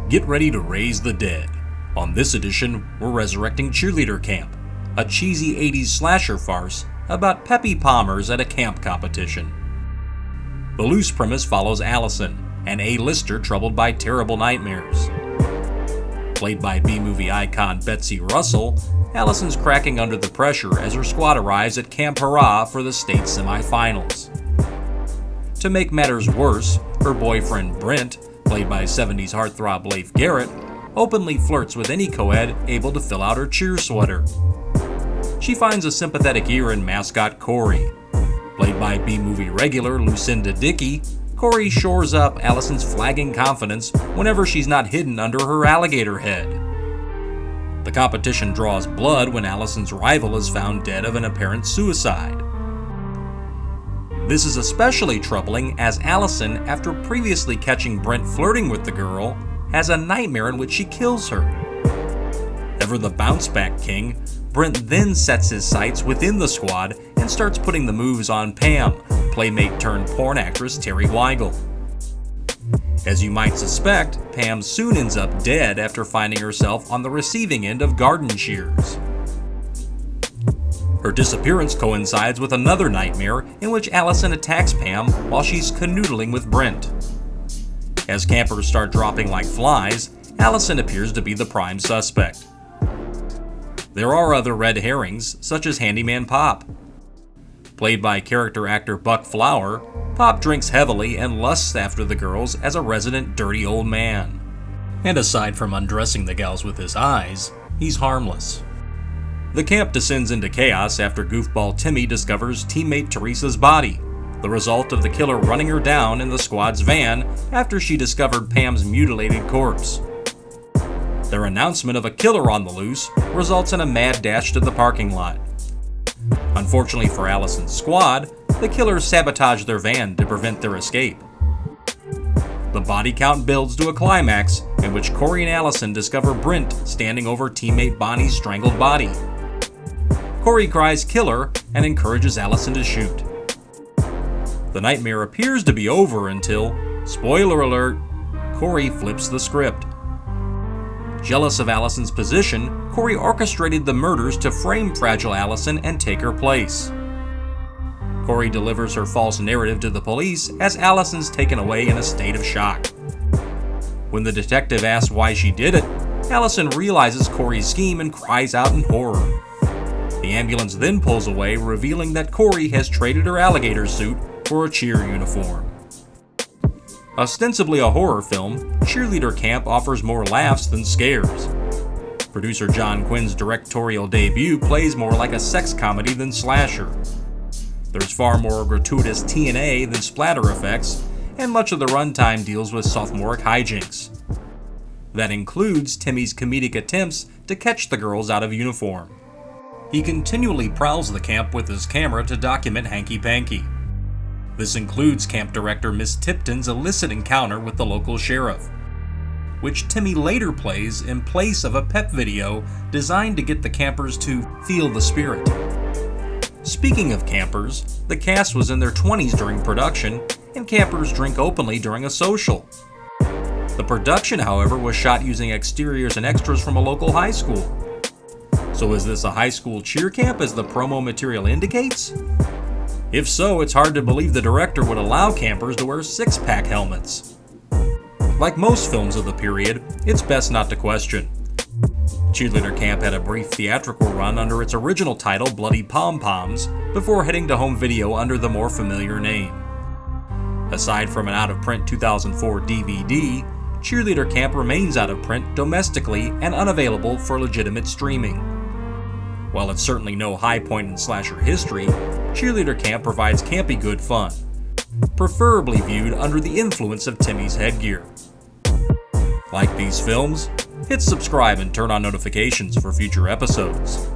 Get ready to raise the dead. On this edition, we're resurrecting Cheerleader Camp, a cheesy 80s slasher farce about peppy pommers at a camp competition. The loose premise follows Alison, an A-lister troubled by terrible nightmares. Played by B-movie icon Betsy Russell, Alison's cracking under the pressure as her squad arrives at Camp Hurrah for the state semifinals. To make matters worse, her boyfriend Brent, played by 70s heartthrob Leif Garrett, openly flirts with any co-ed able to fill out her cheer sweater. She finds a sympathetic ear in mascot Corey. Played by B-movie regular Lucinda Dickey, Corey shores up Alison's flagging confidence whenever she's not hidden under her alligator head. The competition draws blood when Alison's rival is found dead of an apparent suicide. This is especially troubling as Alison, after previously catching Brent flirting with the girl, has a nightmare in which she kills her. Ever the bounce-back king, Brent then sets his sights within the squad and starts putting the moves on Pam, playmate-turned-porn actress Terry Weigel. As you might suspect, Pam soon ends up dead after finding herself on the receiving end of garden shears. Her disappearance coincides with another nightmare in which Alison attacks Pam while she's canoodling with Brent. As campers start dropping like flies, Alison appears to be the prime suspect. There are other red herrings, such as Handyman Pop. Played by character actor Buck Flower, Pop drinks heavily and lusts after the girls as a resident dirty old man. And aside from undressing the gals with his eyes, he's harmless. The camp descends into chaos after goofball Timmy discovers teammate Teresa's body, the result of the killer running her down in the squad's van after she discovered Pam's mutilated corpse. Their announcement of a killer on the loose results in a mad dash to the parking lot. Unfortunately for Alison's squad, the killers sabotage their van to prevent their escape. The body count builds to a climax in which Corey and Alison discover Brent standing over teammate Bonnie's strangled body. Corey cries killer and encourages Alison to shoot. The nightmare appears to be over until, spoiler alert, Corey flips the script. Jealous of Alison's position, Corey orchestrated the murders to frame fragile Alison and take her place. Corey delivers her false narrative to the police as Alison's taken away in a state of shock. When the detective asks why she did it, Alison realizes Corey's scheme and cries out in horror. The ambulance then pulls away, revealing that Corey has traded her alligator suit for a cheer uniform. Ostensibly a horror film, Cheerleader Camp offers more laughs than scares. Producer John Quinn's directorial debut plays more like a sex comedy than slasher. There's far more gratuitous TNA than splatter effects, and much of the runtime deals with sophomoric hijinks. That includes Timmy's comedic attempts to catch the girls out of uniform. He continually prowls the camp with his camera to document hanky-panky. This includes camp director Miss Tipton's illicit encounter with the local sheriff, which Timmy later plays in place of a pep video designed to get the campers to feel the spirit. Speaking of campers, the cast was in their 20s during production, and campers drink openly during a social. The production, however, was shot using exteriors and extras from a local high school. So is this a high school cheer camp as the promo material indicates? If so, it's hard to believe the director would allow campers to wear six-pack helmets. Like most films of the period, it's best not to question. Cheerleader Camp had a brief theatrical run under its original title Bloody Pom-Poms before heading to home video under the more familiar name. Aside from an out-of-print 2004 DVD, Cheerleader Camp remains out of print domestically and unavailable for legitimate streaming. While it's certainly no high point in slasher history, Cheerleader Camp provides campy good fun, preferably viewed under the influence of Timmy's headgear. Like these films, hit subscribe and turn on notifications for future episodes.